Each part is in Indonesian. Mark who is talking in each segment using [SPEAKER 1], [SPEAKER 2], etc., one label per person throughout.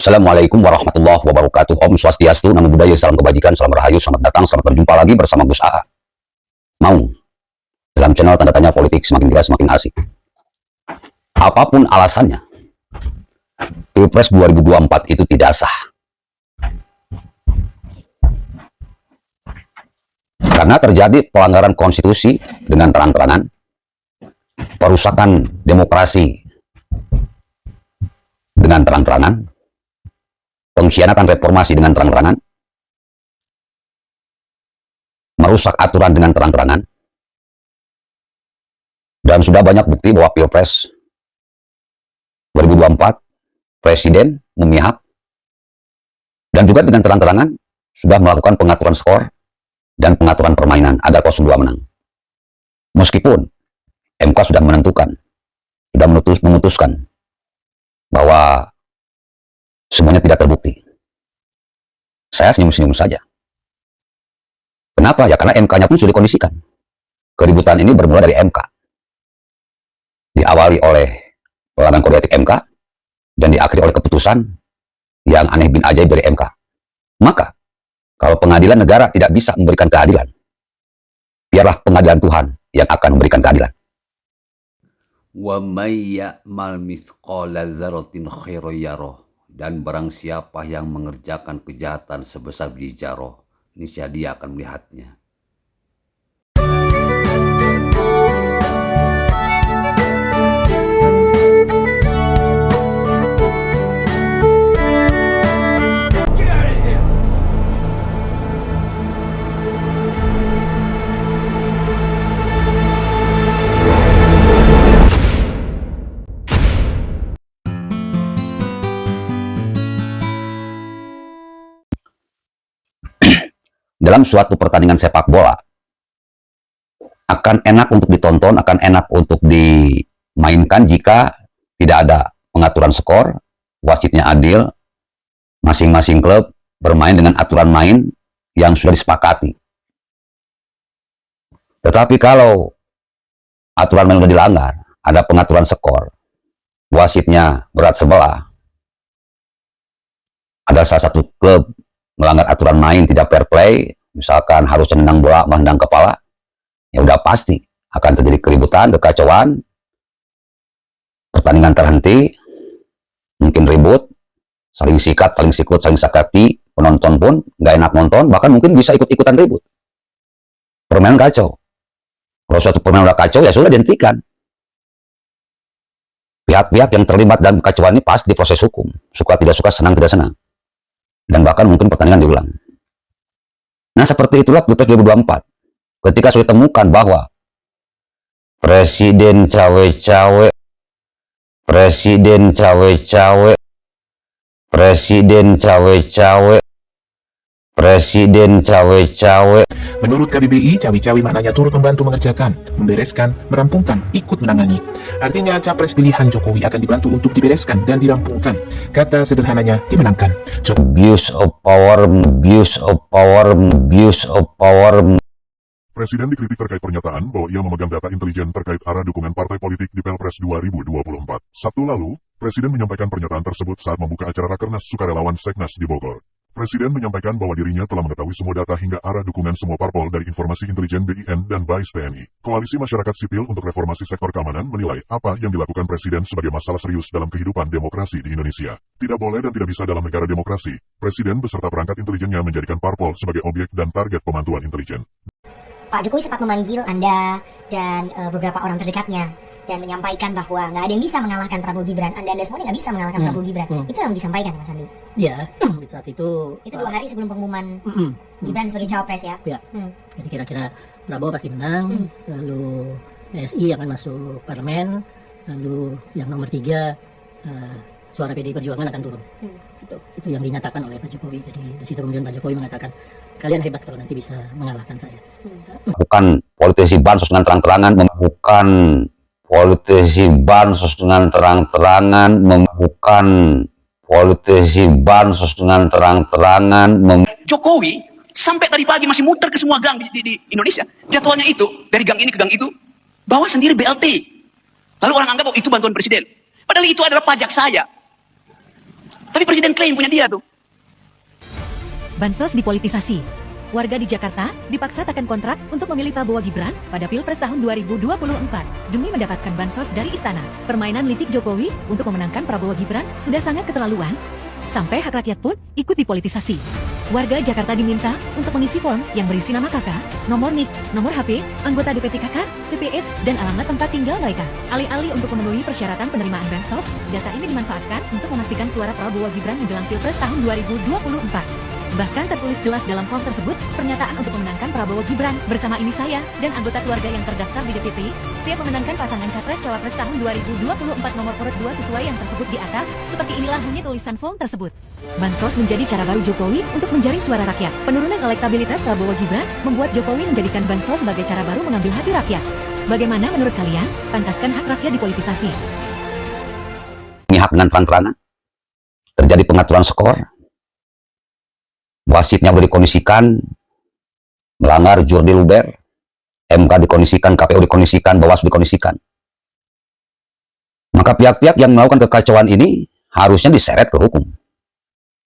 [SPEAKER 1] Assalamualaikum warahmatullahi wabarakatuh. Om Swastiastu, Namo Buddhaya, salam kebajikan, salam rahayu, selamat datang, selamat berjumpa lagi bersama Gus AA. Mau dalam channel tanda tanya politik semakin gila semakin asik. Apapun alasannya, Pilpres 2024 itu tidak sah. Karena terjadi pelanggaran konstitusi dengan terang-terangan, perusakan demokrasi dengan terang-terangan, pengkhianatan reformasi dengan terang-terangan, merusak aturan dengan terang-terangan, dan sudah banyak bukti bahwa Pilpres 2024 Presiden memihak, dan juga dengan terang-terangan sudah melakukan pengaturan skor dan pengaturan permainan agar 02 menang. Meskipun MK sudah menentukan, sudah memutuskan bahwa semuanya tidak terbukti. Saya senyum-senyum saja. Kenapa? Ya karena MK-nya pun sudah dikondisikan. Keributan ini bermula dari MK. Diawali oleh pelanggaran kode etik MK dan diakhiri oleh keputusan yang aneh bin ajaib dari MK. Maka, kalau pengadilan negara tidak bisa memberikan keadilan, biarlah pengadilan Tuhan yang akan memberikan keadilan.
[SPEAKER 2] Wa may ya'mal mithqala dzarratin khairan yarah. Dan barang siapa yang mengerjakan kejahatan sebesar biji jaroh, niscaya dia akan melihatnya.
[SPEAKER 1] Dalam suatu pertandingan sepak bola, akan enak untuk ditonton, akan enak untuk dimainkan jika tidak ada pengaturan skor, wasitnya adil, masing-masing klub bermain dengan aturan main yang sudah disepakati. Tetapi kalau aturan main sudah dilanggar, ada pengaturan skor, wasitnya berat sebelah, ada salah satu klub melanggar aturan main, tidak fair play, misalkan harus nendang bola, menendang kepala, ya udah pasti akan terjadi keributan, kekacauan, pertandingan terhenti, mungkin ribut, saling sikat, saling sikut, saling sakati, penonton pun nggak enak nonton, bahkan mungkin bisa ikut-ikutan ribut. Permainan kacau. Kalau suatu permainan udah kacau, ya sudah dihentikan. Pihak-pihak yang terlibat dalam kekacauan ini pasti diproses hukum. Suka tidak suka, senang tidak senang. Dan bahkan mungkin pertandingan diulang. Nah, seperti itulah Pilpres 2024. Ketika sudah ditemukan bahwa Presiden cawe-cawe, Presiden cawe-cawe, Presiden cawe-cawe, Presiden cawe-cawe.
[SPEAKER 3] Menurut KBBI, cawe-cawe maknanya turut membantu mengerjakan, membereskan, merampungkan, ikut menangani. Artinya, capres pilihan Jokowi akan dibantu untuk dibereskan dan dirampungkan. Kata sederhananya, dimenangkan.
[SPEAKER 1] Abuse of power, abuse of power, abuse of power.
[SPEAKER 4] Presiden dikritik terkait pernyataan bahwa ia memegang data intelijen terkait arah dukungan partai politik di Pilpres 2024. Sabtu lalu, Presiden menyampaikan pernyataan tersebut saat membuka acara Rakernas Sukarelawan Seknas di Bogor. Presiden menyampaikan bahwa dirinya telah mengetahui semua data hingga arah dukungan semua parpol dari informasi intelijen BIN dan BAIS TNI. Koalisi Masyarakat Sipil untuk Reformasi Sektor Keamanan menilai apa yang dilakukan Presiden sebagai masalah serius dalam kehidupan demokrasi di Indonesia. Tidak boleh dan tidak bisa dalam negara demokrasi, Presiden beserta perangkat intelijennya menjadikan parpol sebagai objek dan target pemantauan intelijen.
[SPEAKER 5] Pak Jokowi sempat memanggil Anda dan beberapa orang terdekatnya dan menyampaikan bahwa nggak ada yang bisa mengalahkan Prabowo Gibran. Anda semuanya nggak bisa mengalahkan Prabowo Gibran. Itu yang disampaikan Mas Andi.
[SPEAKER 6] Ya, saat itu
[SPEAKER 5] 2 hari sebelum pengumuman Gibran sebagai cawapres ya.
[SPEAKER 6] Ya. Jadi kira-kira Prabowo pasti menang, lalu PSI akan masuk parlemen, lalu yang nomor 3 suara PDI Perjuangan akan turun. Itu yang dinyatakan oleh Pak Jokowi. Jadi di situ kemudian Pak Jokowi mengatakan, kalian hebat kalau nanti bisa mengalahkan saya.
[SPEAKER 1] Bukan politisi bansos dengan terang-terangan, bukan politisi bansos dengan terang-terangan, bukan politisi bansos dengan terang-terangan.
[SPEAKER 7] Jokowi sampai tadi pagi masih muter ke semua gang di Indonesia. Jadwalnya itu dari gang ini ke gang itu, bawa sendiri BLT. Lalu orang anggap oh, itu bantuan presiden. Padahal itu adalah pajak saya. Tapi presiden klaim punya dia tuh.
[SPEAKER 8] Bansos dipolitisasi. Warga di Jakarta dipaksa tekan kontrak untuk memilih Prabowo Gibran pada Pilpres tahun 2024 demi mendapatkan bansos dari istana. Permainan licik Jokowi untuk memenangkan Prabowo Gibran sudah sangat keterlaluan, sampai hak rakyat pun ikut dipolitisasi. Warga Jakarta diminta untuk mengisi form yang berisi nama kakak, nomor NIK, nomor HP, anggota DPT kakak, TPS, dan alamat tempat tinggal mereka. Alih-alih untuk memenuhi persyaratan penerimaan bansos, data ini dimanfaatkan untuk memastikan suara Prabowo Gibran menjelang Pilpres tahun 2024. Bahkan tertulis jelas dalam form tersebut, pernyataan untuk memenangkan Prabowo Gibran. Bersama ini saya dan anggota keluarga yang terdaftar di DPT, siap memenangkan pasangan Capres-Cawapres tahun 2024 nomor urut 2 sesuai yang tersebut di atas. Seperti inilah bunyi tulisan form tersebut. Bansos menjadi cara baru Jokowi untuk menjaring suara rakyat. Penurunan elektabilitas Prabowo Gibran membuat Jokowi menjadikan bansos sebagai cara baru mengambil hati rakyat. Bagaimana menurut kalian? Pantaskan hak rakyat dipolitisasi?
[SPEAKER 1] Memihak dengan terang-terangan. Terjadi pengaturan skor. Wasitnya dikondisikan, melanggar jurdi luber, MK dikondisikan, KPU dikondisikan, Bawaslu dikondisikan. Maka pihak-pihak yang melakukan kekacauan ini harusnya diseret ke hukum.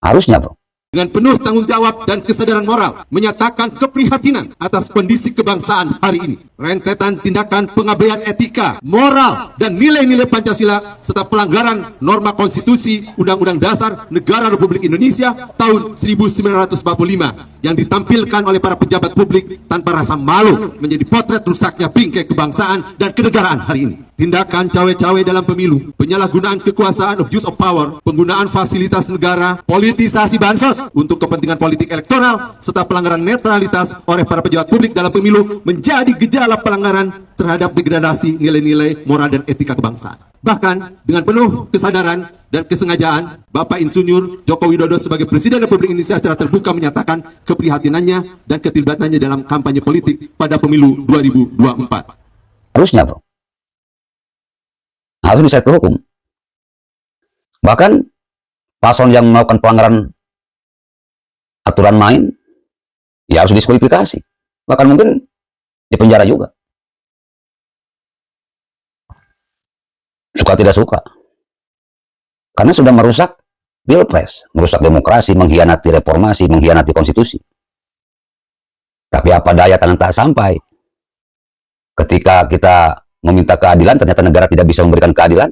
[SPEAKER 1] Harusnya, bro.
[SPEAKER 9] Dengan penuh tanggung jawab dan kesadaran moral, menyatakan keprihatinan atas kondisi kebangsaan hari ini. Rentetan tindakan pengabaian etika, moral, dan nilai-nilai Pancasila, serta pelanggaran norma konstitusi Undang-Undang Dasar Negara Republik Indonesia tahun 1945 yang ditampilkan oleh para pejabat publik tanpa rasa malu menjadi potret rusaknya bingkai kebangsaan dan kenegaraan hari ini. Tindakan cawe-cawe dalam pemilu, penyalahgunaan kekuasaan, abuse of power, penggunaan fasilitas negara, politisasi bansos untuk kepentingan politik elektoral, serta pelanggaran netralitas oleh para pejabat publik dalam pemilu menjadi gejala pelanggaran terhadap degradasi nilai-nilai moral dan etika kebangsaan. Bahkan dengan penuh kesadaran dan kesengajaan, Bapak Insinyur Joko Widodo sebagai Presiden Republik Indonesia secara terbuka menyatakan keprihatinannya dan keterlibatannya dalam kampanye politik pada pemilu 2024.
[SPEAKER 1] Harusnya, bro. Harus diseret ke hukum. Bahkan paslon yang melakukan pelanggaran aturan main, ya harus diskualifikasi. Bahkan mungkin di penjara juga. Suka tidak suka. Karena sudah merusak Pilpres, merusak demokrasi, mengkhianati reformasi, mengkhianati konstitusi. Tapi apa daya, tangan tak sampai. Ketika kita meminta keadilan, ternyata negara tidak bisa memberikan keadilan.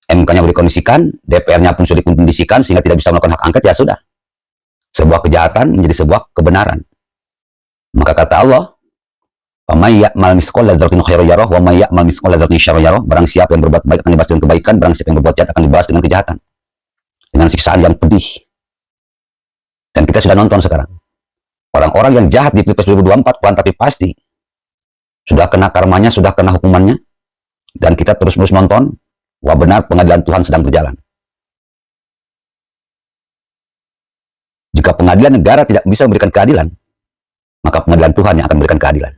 [SPEAKER 1] MK-nya dikondisikan, DPR-nya pun sudah dikondisikan sehingga tidak bisa melakukan hak angket, ya sudah. Sebuah kejahatan menjadi sebuah kebenaran. Maka kata Allah, barang siapa yang berbuat baik akan dibalas dengan kebaikan, barang siapa yang berbuat jahat akan dibalas dengan kejahatan. Dengan siksaan yang pedih. Dan kita sudah nonton sekarang. Orang-orang yang jahat di Pilpres 2024 pelan tapi pasti sudah kena karmanya, sudah kena hukumannya, dan kita terus-menerus nonton. Wah, benar pengadilan Tuhan sedang berjalan. Jika pengadilan negara tidak bisa memberikan keadilan, maka pengadilan Tuhan yang akan memberikan keadilan.